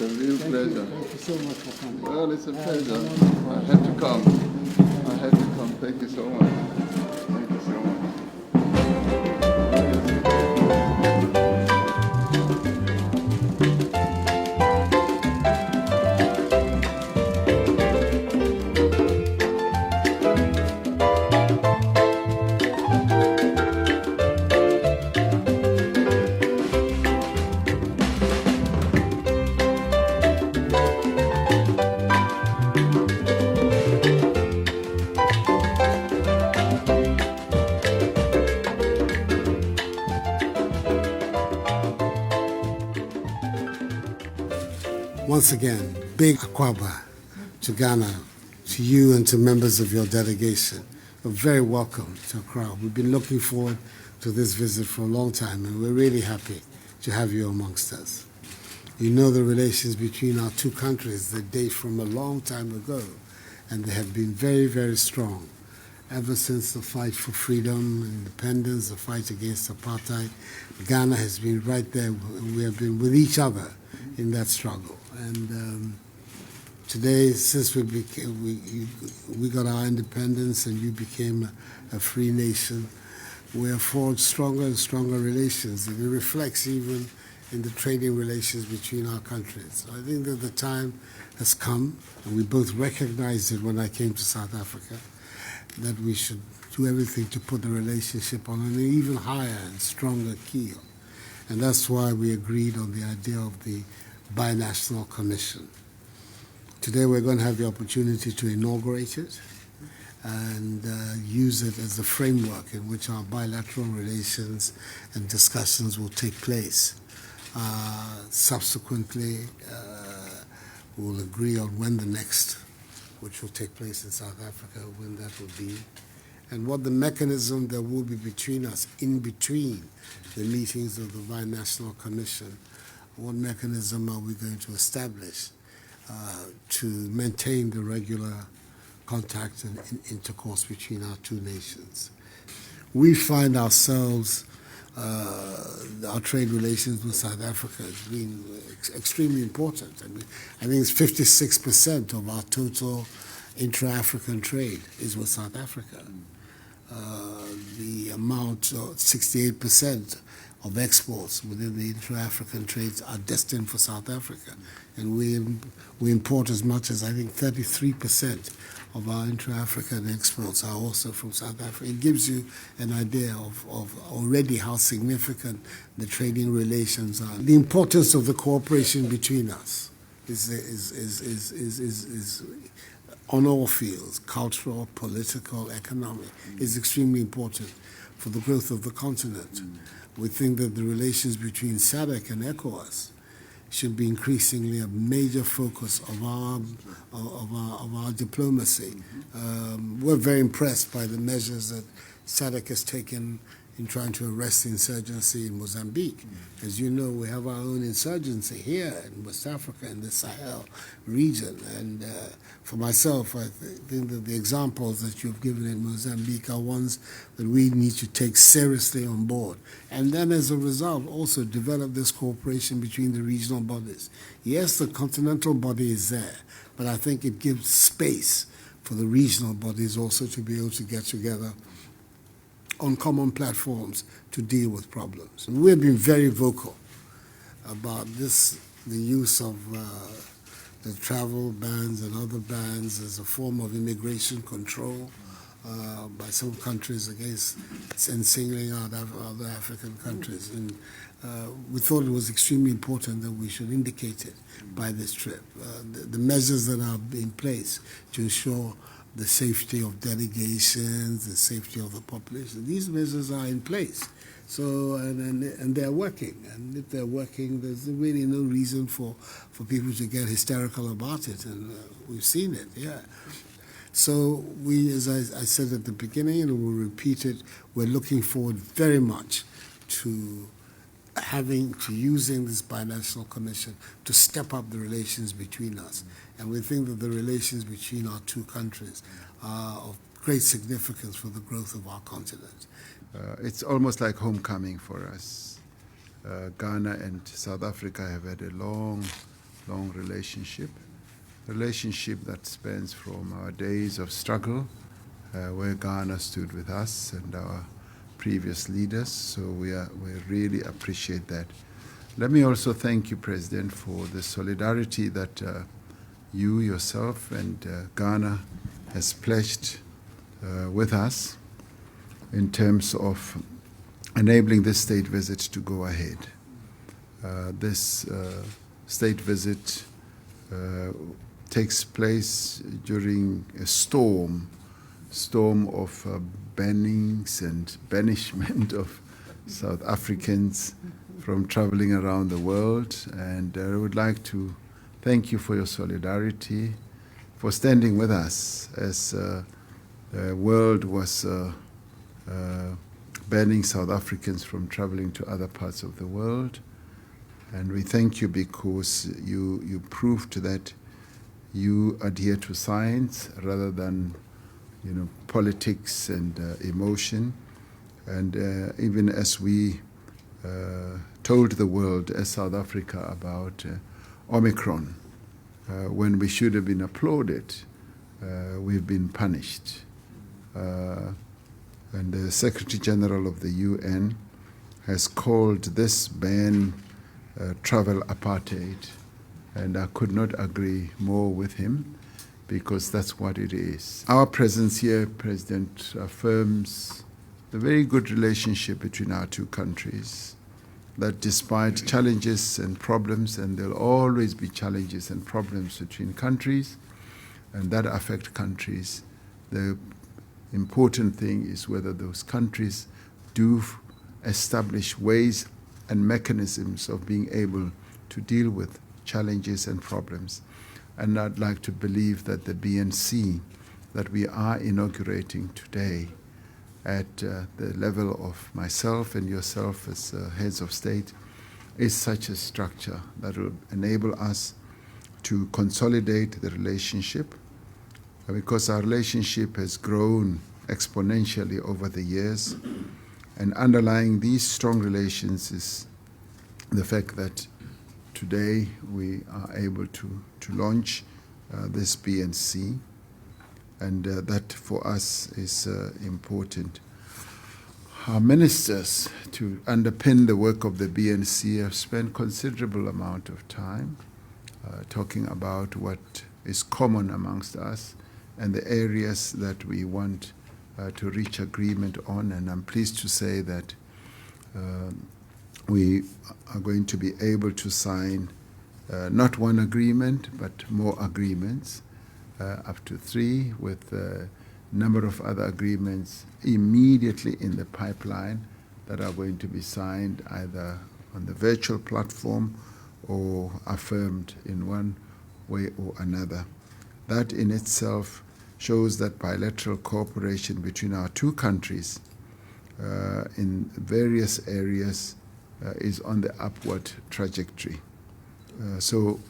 It's a real pleasure. Thank you so much for coming. Well, it's a pleasure. I had to come. I had to come. Thank you so much. Thank you so much. Once again, big Akwaba to Ghana, to you and to members of your delegation. You're very welcome to Accra. We've been looking forward to this visit for a long time, and we're really happy to have you amongst us. You know the relations between our two countries that date from a long time ago, and they have been very, very strong. Ever since the fight for freedom, independence, the fight against apartheid, Ghana has been right there. We have been with each other in that struggle. And today, since we got our independence and you became a free nation, we have forged stronger and stronger relations. And it reflects even in the trading relations between our countries. So I think that the time has come, and we both recognized it when I came to South Africa, that we should do everything to put the relationship on an even higher and stronger keel. And that's why we agreed on the idea of the Binational Commission. Today we're going to have the opportunity to inaugurate it and use it as the framework in which our bilateral relations and discussions will take place. Subsequently, we'll agree on when the next, which will take place in South Africa, when that will be, and what the mechanism there will be between us in between the meetings of the Binational Commission. What mechanism are we going to establish to maintain the regular contact and intercourse between our two nations? We find ourselves, our trade relations with South Africa has been extremely important. I think it's 56% of our total intra-African trade is with South Africa. The amount, 68% of exports within the intra-African trades are destined for South Africa. And we import as much as, I think, 33% of our intra-African exports are also from South Africa. It gives you an idea of already how significant the trading relations are. The importance of the cooperation between us is on all fields, cultural, political, economic, is extremely important for the growth of the continent. We think that the relations between SADC and ECOWAS should be increasingly a major focus of our diplomacy. We're very impressed by the measures that SADC has taken in trying to arrest the insurgency in Mozambique. As you know, we have our own insurgency here in West Africa, in the Sahel region. And for myself, I think that the examples that you've given in Mozambique are ones that we need to take seriously on board. And then as a result, also develop this cooperation between the regional bodies. Yes, the continental body is there, but I think it gives space for the regional bodies also to be able to get together on common platforms to deal with problems. And we've been very vocal about this, the use of the travel bans and other bans as a form of immigration control by some countries against and singling out other African countries. And we thought it was extremely important that we should indicate it by this trip. The measures that are in place to ensure the safety of delegations, the safety of the population. These measures are in place. So, and they're working. And if they're working, there's really no reason for people to get hysterical about it. And we've seen it, yeah. So we, as I said at the beginning, and we'll repeat it, we're looking forward very much to using this binational commission to step up the relations between us. And we think that the relations between our two countries are of great significance for the growth of our continent. It's almost like homecoming for us. Ghana and South Africa have had a long long relationship that spans from our days of struggle, where Ghana stood with us and our previous leaders. So we really appreciate that. Let me also thank you, President, for the solidarity that you yourself and Ghana has pledged with us in terms of enabling this state visit to go ahead. This state visit takes place during a storm of bannings and banishment of South Africans from traveling around the world. And I would like to thank you for your solidarity, for standing with us as the world was banning South Africans from traveling to other parts of the world. And we thank you because you proved that you adhere to science rather than politics and emotion. And even as we told the world as South Africa about Omicron, when we should have been applauded, we've been punished. And the Secretary General of the UN has called this ban travel apartheid, and I could not agree more with him, because that's what it is. Our presence here, President, affirms the very good relationship between our two countries, that despite challenges and problems, and there'll always be challenges and problems between countries, and that affect countries, the important thing is whether those countries do establish ways and mechanisms of being able to deal with challenges and problems. And I'd like to believe that the BNC that we are inaugurating today at the level of myself and yourself as heads of state is such a structure that will enable us to consolidate the relationship, because our relationship has grown exponentially over the years. And underlying these strong relations is the fact that today we are able to launch this BNC, and that for us is important. Our ministers, to underpin the work of the BNC, have spent considerable amount of time talking about what is common amongst us and the areas that we want to reach agreement on. And I'm pleased to say that we are going to be able to sign not one agreement, but more agreements, up to 3, with a number of other agreements immediately in the pipeline that are going to be signed either on the virtual platform or affirmed in one way or another. That in itself shows that bilateral cooperation between our two countries in various areas is on the upward trajectory. So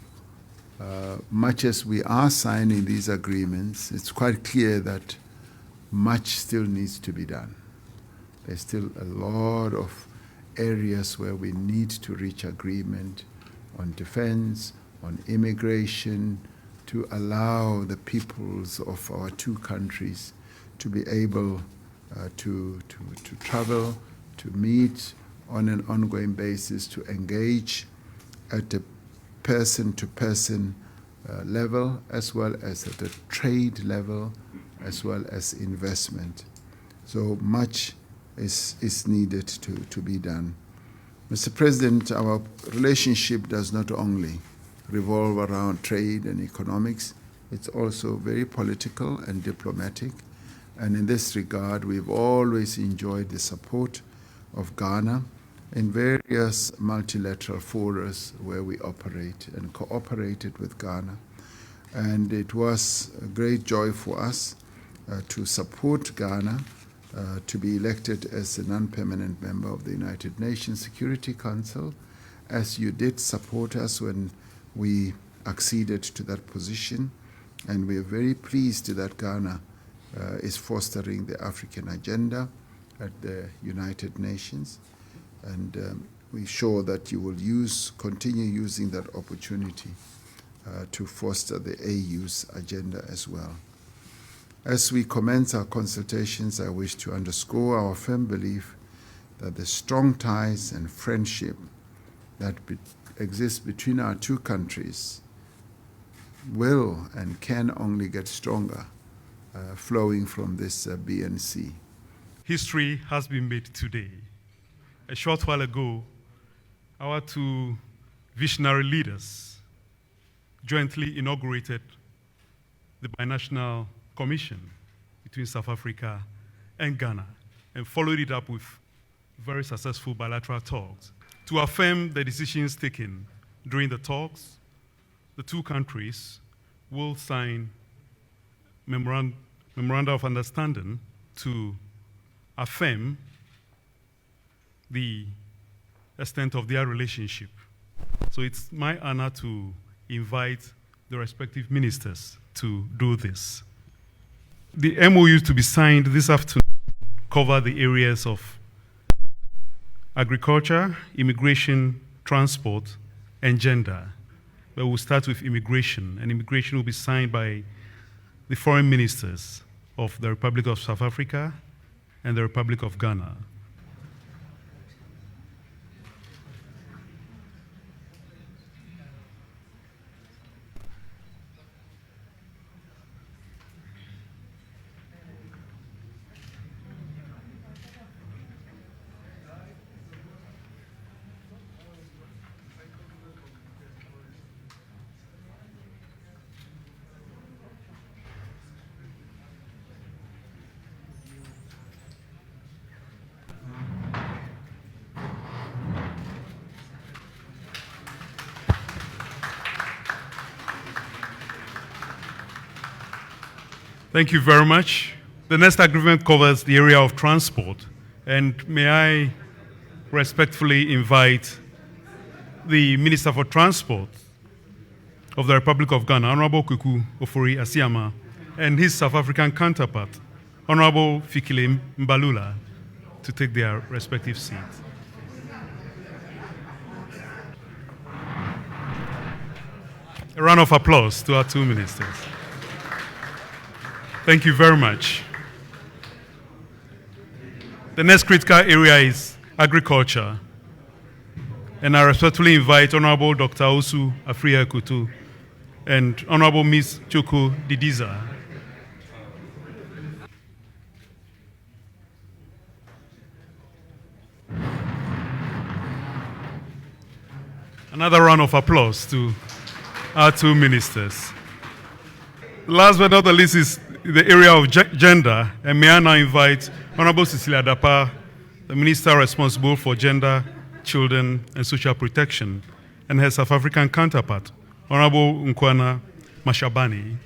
much as we are signing these agreements, it's quite clear that much still needs to be done. There's still a lot of areas where we need to reach agreement on defense, on immigration, to allow the peoples of our two countries to be able to travel, to meet on an ongoing basis, to engage at a person-to-person level, as well as at a trade level, as well as investment. So much is needed to be done. Mr. President, our relationship does not only revolve around trade and economics, it's also very political and diplomatic. And in this regard, we've always enjoyed the support of Ghana in various multilateral forums where we operate and cooperated with Ghana. And it was a great joy for us to support Ghana to be elected as a non-permanent member of the United Nations Security Council, as you did support us when we acceded to that position. And we are very pleased that Ghana is fostering the African agenda at the United Nations. And we're sure that you will continue using that opportunity to foster the AU's agenda as well. As we commence our consultations, I wish to underscore our firm belief that the strong ties and friendship that exist between our two countries will and can only get stronger flowing from this BNC. History has been made today. A short while ago, our two visionary leaders jointly inaugurated the binational commission between South Africa and Ghana and followed it up with very successful bilateral talks. To affirm the decisions taken during the talks, the two countries will sign memoranda of understanding to affirm the extent of their relationship. So it's my honor to invite the respective ministers to do this. The MOU to be signed this afternoon cover the areas of agriculture, immigration, transport, and gender. But we'll start with immigration, and immigration will be signed by the foreign ministers of the Republic of South Africa and the Republic of Ghana. Thank you very much. The next agreement covers the area of transport, and may I respectfully invite the Minister for Transport of the Republic of Ghana, Honorable Kuku Ofori Asiama, and his South African counterpart, Honorable Fikile Mbalula, to take their respective seats. A round of applause to our two ministers. Thank you very much. The next critical area is agriculture. And I respectfully invite Honorable Dr. Osu Afriya Kutu and Honorable Ms. Choko Didiza. Another round of applause to our two ministers. Last but not the least is the area of gender, and may I now invite Honorable Cecilia Dapa, the Minister responsible for gender, children, and social protection, and her South African counterpart, Honorable Nkwana Mashabani.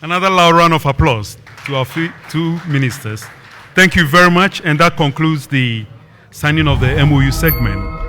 Another loud round of applause to our two ministers. Thank you very much, and that concludes the signing of the MOU segment.